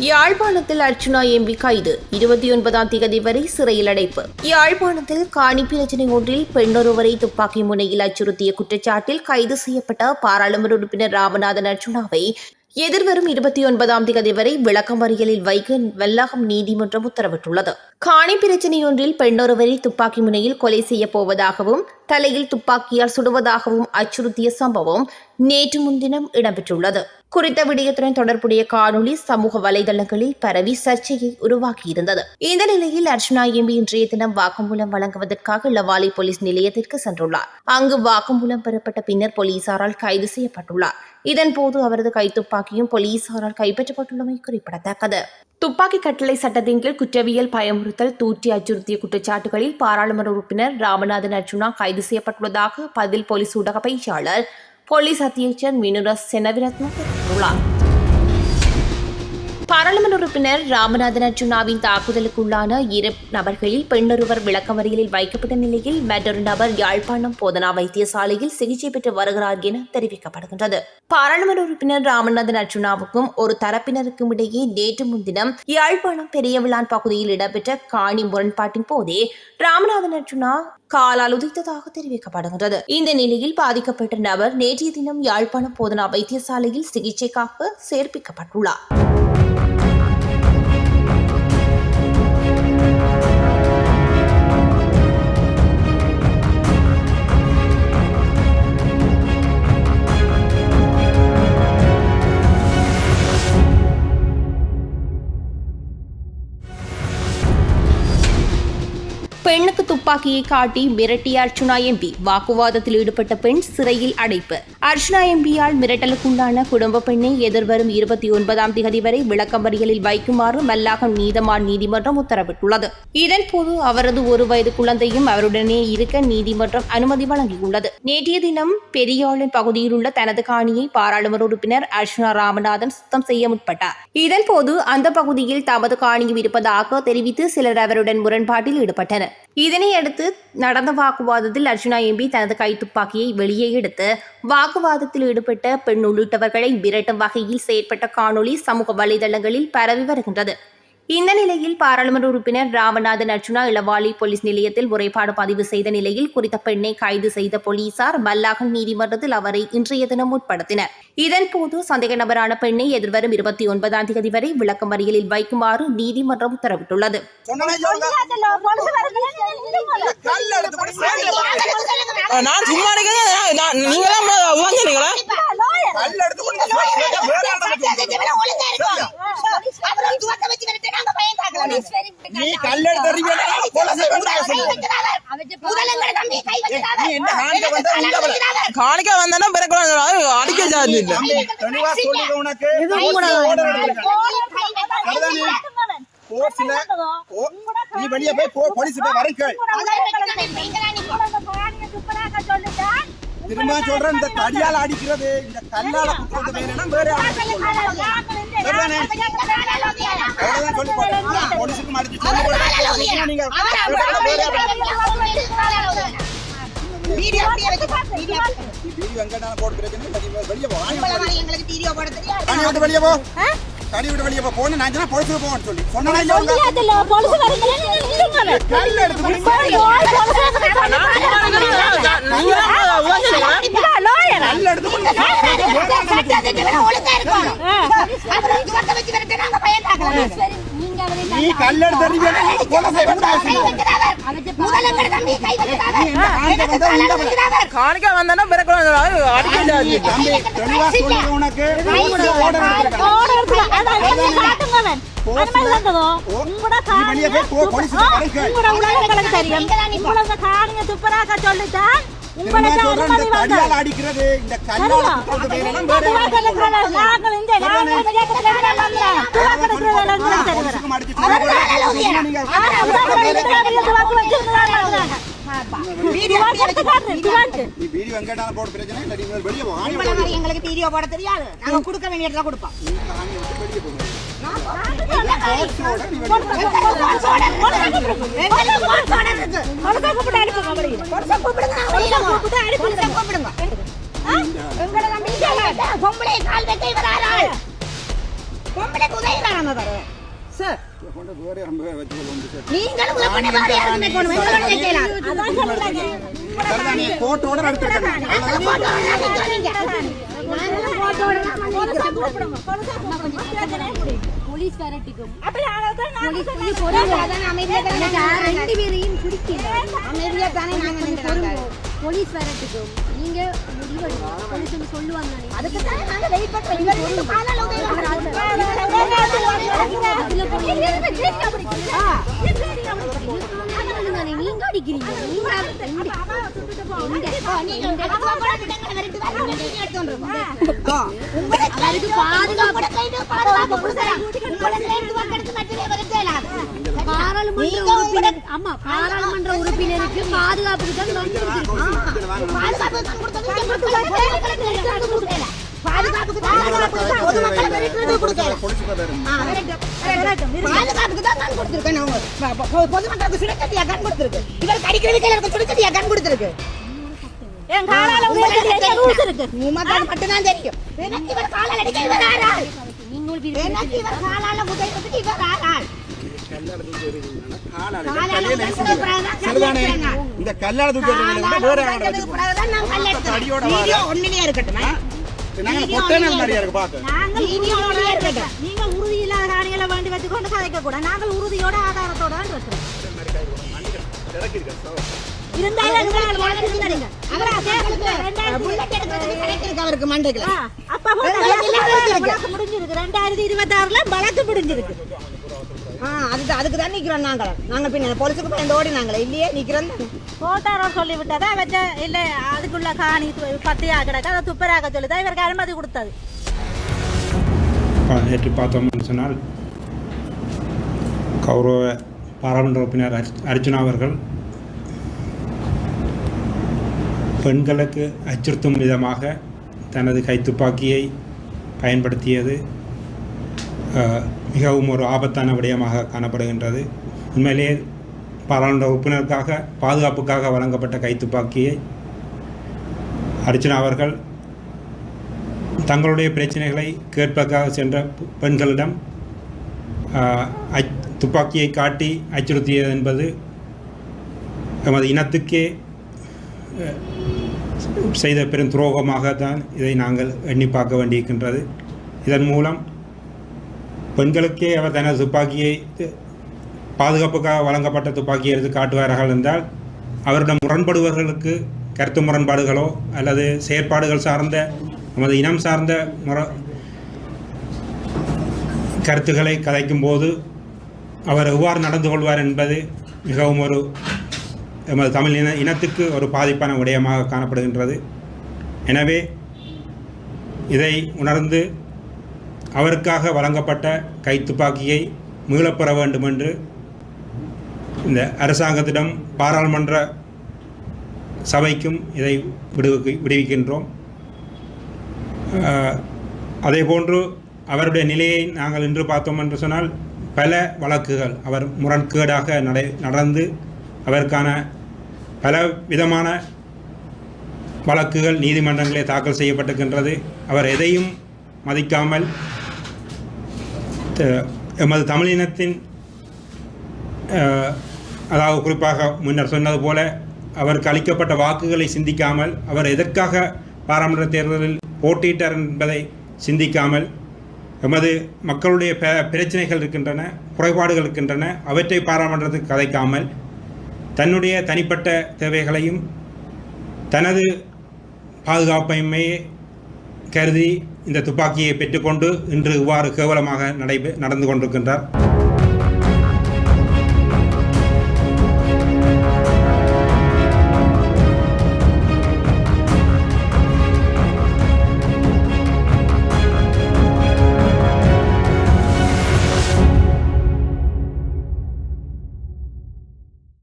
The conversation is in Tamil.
யாழ்ப்பாணத்தில் அர்ச்சுனா எம்பி கைது 29ஆம் தேதி வரை சிறையில் அடைப்பு. யாழ்ப்பாணத்தில் காணி பிரச்சினை ஒன்றில் பெண்ணொருவரை துப்பாக்கி முனையில் அச்சுறுத்திய குற்றச்சாட்டில் கைது செய்யப்பட்ட பாராளுமன்ற உறுப்பினர் ராமநாதன் அர்ச்சுனாவை எதிர்வரும் 29ஆம் தேதி வரை விளக்கமறியலில் வைக்க வல்லாகம் நீதிமன்றம் உத்தரவிட்டுள்ளது. காணி பிரச்சினையொன்றில் பெண்ணொருவரை துப்பாக்கி முனையில் கொலை செய்யப் போவதாகவும் தலையில் துப்பாக்கியால் சுடுவதாகவும் அச்சுறுத்திய சம்பவம் நேற்று முன்தினம் இடம்பெற்றுள்ளது. குறித்த விடயத்துடன் தொடர்புடைய காணொலி சமூக வலைதளங்களில் பரவி சர்ச்சையை உருவாக்கியிருந்தது. இந்த நிலையில் அர்ச்சுனா எம்பி இன்றைய தினம் வாக்குமூலம் வழங்குவதற்காக லவாலி போலீஸ் நிலையத்திற்கு சென்றுள்ளார். அங்கு வாக்குமூலம் பெறப்பட்ட பின்னர் போலீசாரால் கைது செய்யப்பட்டுள்ளார். இதன்போது அவரது கைத்துப்பாக்கியும் போலீசாரால் கைப்பற்றப்பட்டுள்ளமை குறிப்பிடத்தக்கது. துப்பாக்கி கட்டளை சட்டத்தின் கீழ் குற்றவியல் பயமுறுத்தல் தூற்றி அச்சுறுத்திய குற்றச்சாட்டுகளில் பாராளுமன்ற உறுப்பினர் ராமநாதன் அர்ச்சுனா கைது செய்யப்பட்டுள்ளதாக பதில் போலீஸ் ஊடக பேச்சாளர் போலீஸ் அத்தியட்சர் மினுரஸ் செனவிரத்ன தெரிவித்துள்ளார். பாராளுமன்ற உறுப்பினர் ராமநாதன் அர்ச்சுனாவின் தாக்குதலுக்குள்ளான 2 நபர்களில் பெண்ணொருவர் விளக்கமறியலில் வைக்கப்பட்ட நிலையில் மற்றொரு நபர் யாழ்ப்பாணம் போதனா வைத்தியசாலையில் சிகிச்சை பெற்று வருகிறார் என தெரிவிக்கப்படுகின்றது. பாராளுமன்ற உறுப்பினர் ராமநாதன் அர்ச்சுனாவுக்கும் ஒரு தரப்பினருக்கும் இடையே நேற்று முன்தினம் யாழ்ப்பாணம் பெரியவிளான் பகுதியில் இடம்பெற்ற காணி முரண்பாட்டின் போதே ராமநாதன் அர்ச்சுனா காலால் உதைத்ததாக தெரிவிக்கப்படுகின்றது. இந்த நிலையில் பாதிக்கப்பட்ட நபர் நேற்றைய தினம் யாழ்ப்பாணம் போதனா வைத்தியசாலையில் சிகிச்சைக்காக சேர்ப்பிக்கப்பட்டுள்ளார். பெண்ணுக்கு துப்பாக்கியை காட்டி மிரட்டிய அர்ச்சுனா எம்பி. வாக்குவாதத்தில் ஈடுபட்ட பெண் சிறையில் அடைப்பு. அர்ச்சுனா எம்பியால் மிரட்டலுக்குண்டான குடும்ப பெண்ணை எதிர்வரும் 29ஆம் தேதி வரை விளக்கமறியலில் வைக்குமாறு மல்லாகம் நீதவான் நீதிமன்றம் உத்தரவிட்டுள்ளது. இதன்போது அவரது 1 வயது குழந்தையும் அவருடனே இருக்க நீதிமன்றம் அனுமதி வழங்கியுள்ளது. நேற்றைய தினம் பெரியாளன் பகுதியில் உள்ள தனது காணியை பாராளுமன்ற உறுப்பினர் அர்ச்சுனா ராமநாதன் சுத்தம் செய்ய முற்பட்டார். இதன்போது அந்த பகுதியில் தமது காணியும் இருப்பதாக தெரிவித்து சிலர் அவருடன் முரண்பாட்டில் ஈடுபட்டனர். இதனையடுத்து நடந்த வாக்குவாதத்தில் அர்ச்சுனா எம்பி தனது கைத்துப்பாக்கியை வெளியே எடுத்து வாக்குவாதத்தில் ஈடுபட்ட பெண் உள்ளிட்டவர்களை மிரட்டும் வகையில் செயற்பட்ட காணொலி சமூக வலைதளங்களில் பரவி வருகின்றது. இந்த நிலையில் பாராளுமன்ற உறுப்பினர் ராமநாதன் அர்ச்சுனா இளவாலி போலீஸ் நிலையத்தில் முறைப்பாடு பதிவு செய்த நிலையில் குறித்த பெண்ணை கைது செய்த போலீசார் மல்லாகம் நீதிமன்றத்தில் அவரை இன்றைய தினம் முற்படுத்தினர். இதன்போது சந்தேக நபரான பெண்ணை எதிர்வரும் 29ஆம் தேதி வரை விளக்கமறியலில் வைக்குமாறு நீதிமன்றம் உத்தரவிட்டுள்ளது. காணிக்க வந்தா அடிக்க நீ வெளியே போய் போலீஸ் வரைக்கும் திரும்ப சொல்றேன். இந்த தடியால் அடிக்கிறது இந்த கல்லால குத்துறது வேற போலீஸுக்கு மாட்டி வெளியே போ தடி விட்டு வெளியே போன நான் போலீஸுக்கு போன்னு சொல்லி சொன்னா நீ கல்லெடுத்து காணிக்க வந்தா உனக்கு அடிக்கிறது இந்த வீடியோ எங்கடா போட பிரச்சனை இல்ல. நீங்க வெளிய போங்க. எங்களுக்கு வீடியோ போட தெரியாது. நாங்க கொடுக்க வேண்டிய இடத்துல கொடுப்போம். வெளிய போங்க. பொம்பளை கால் வெட்டை வராள். பொம்பளை உதயறான் தானே தரேன் சார். கொண்டு வேற நம்ம வச்சு கொண்டு சார். நீங்களும் உங்க பண்ண மாதிரி யாரும் வைக்கணும். எங்களோட வைக்கலாம். அதான் சொல்றாங்க. சரிதான், நீ போட்டோட எடுத்துக்கணும். போலீஸ் வரட்டுக்கும் போலீஸ் வரட்டுக்கும் நீங்க முடிவெடுங்க. போலீஸ் வந்து சொல்லுவாங்க. அதுக்கு தான் நாங்க வெயிட் பண்றோம். நீங்க அடிக்கிறீங்க. பாராளுமன்ற உறுப்பினருக்கு பாதுகாப்புக்கு பொதுமக்களுக்கு சுடக்கத்தியா கண் கொடுத்திருக்கு. இவர் கடிக்கிறதுக்கு சுடக்கத்தியா கண் கொடுத்திருக்கு. மட்டும்தான் தெரியும். எனக்கு இவர் காலால் அடிக்க இவர் ஆறாள். எனக்கு இவர் காலால முதல்வதுக்கு இவர் ஆறாள். இந்த கல்லால தூக்கி ஒன்னிலே இருக்கட்டும். நீங்க உறுதி இல்லாத காரியங்களை வேண்டி வச்சுக்கொண்டு கதைக்க கூட நாங்கள் உறுதியோட ஆதாரத்தோட அவருக்கு மண்டைக்கு முடிஞ்சிருக்கு. 2026 வழக்கு முடிஞ்சிருக்கு. அதுக்கு தான் நிக்கிறோம். நாங்கள் பின்ன போலீஸுக்கு போய் ஓடி நாங்களே இல்லையே நிக்கிறோம். கோட்டாரம் சொல்லி விட்டதா வச்ச இல்ல அதுக்குள்ள காணி பத்தியா கிடக்க அதை துப்பராக சொல்லிதான் இவருக்கு அனுமதி கொடுத்தது. நேற்று பார்த்தோம்னு சொன்னால் கௌரவ பாராளுமன்ற உறுப்பினர் அர்ச்சுனா அவர்கள் பெண்களுக்கு அச்சுறுத்தும் விதமாக தனது கைத்துப்பாக்கியை பயன்படுத்தியது மிகவும் ஒரு ஆபத்தான விடயமாக காணப்படுகின்றது. உண்மையிலேயே பாராளுமன்ற உறுப்பினருக்காக பாதுகாப்புக்காக வழங்கப்பட்ட கைத்துப்பாக்கியை அர்ச்சுனா அவர்கள் தங்களுடைய பிரச்சனைகளை கேட்பதற்காக சென்ற பெண்களிடம் துப்பாக்கியை காட்டி அச்சுறுத்தியது என்பது எமது இனத்துக்கே செய்த பெரும் துரோகமாகத்தான் இதை நாங்கள் எண்ணி பார்க்க வேண்டியிருக்கின்றது. இதன் மூலம் பெண்களுக்கே அவர் தனது துப்பாக்கியை பாதுகாப்புக்காக வழங்கப்பட்ட துப்பாக்கியை எடுத்து காட்டுவார்கள் என்றால் அவரிடம் முரண்படுபவர்களுக்கு கருத்து முரண்பாடுகளோ அல்லது செயற்பாடுகள் சார்ந்த நமது இனம் சார்ந்த கருத்துக்களை கதைக்கும் போது அவர் எவ்வாறு நடந்து கொள்வார் என்பது மிகவும் ஒரு எமது தமிழ் இனத்துக்கு ஒரு பாதிப்பான விடயமாக காணப்படுகின்றது. எனவே இதை உணர்ந்து அவருக்காக வழங்கப்பட்ட கைத்துப்பாக்கியை மீளப்பெற வேண்டும் என்று இந்த அரசாங்கத்திடம் பாராளுமன்ற சபைக்கும் இதை விடுவிக்கின்றோம். அதேபோன்று அவருடைய நிலையை நாங்கள் இன்று பார்த்தோம் என்று சொன்னால் பல வழக்குகள் அவர் முரண்கேடாக நடந்து அவருக்கான பல விதமான வழக்குகள் நீதிமன்றங்களே தாக்கல் செய்யப்பட்டிருக்கின்றது. அவர் எதையும் மதிக்காமல் எமது தமிழினத்தின் அதாவது குறிப்பாக முன்னர் சொன்னது போல அவருக்கு அளிக்கப்பட்ட வாக்குகளை சிந்திக்காமல் அவர் எதற்காக பாராளுமன்ற தேர்தலில் போட்டியிட்டார் என்பதை சிந்திக்காமல் எமது மக்களுடைய பிரச்சனைகள் இருக்கின்றன, குறைபாடுகள் இருக்கின்றன, அவற்றை பாராளுமன்றத்துக்கு கதைக்காமல் தன்னுடைய தனிப்பட்ட தேவைகளையும் தனது பாதுகாப்பையுமே கருதி இந்த துப்பாக்கியை பெற்றுக்கொண்டு இன்று இவ்வாறு கேவலமாக நடந்து கொண்டிருக்கின்றார்.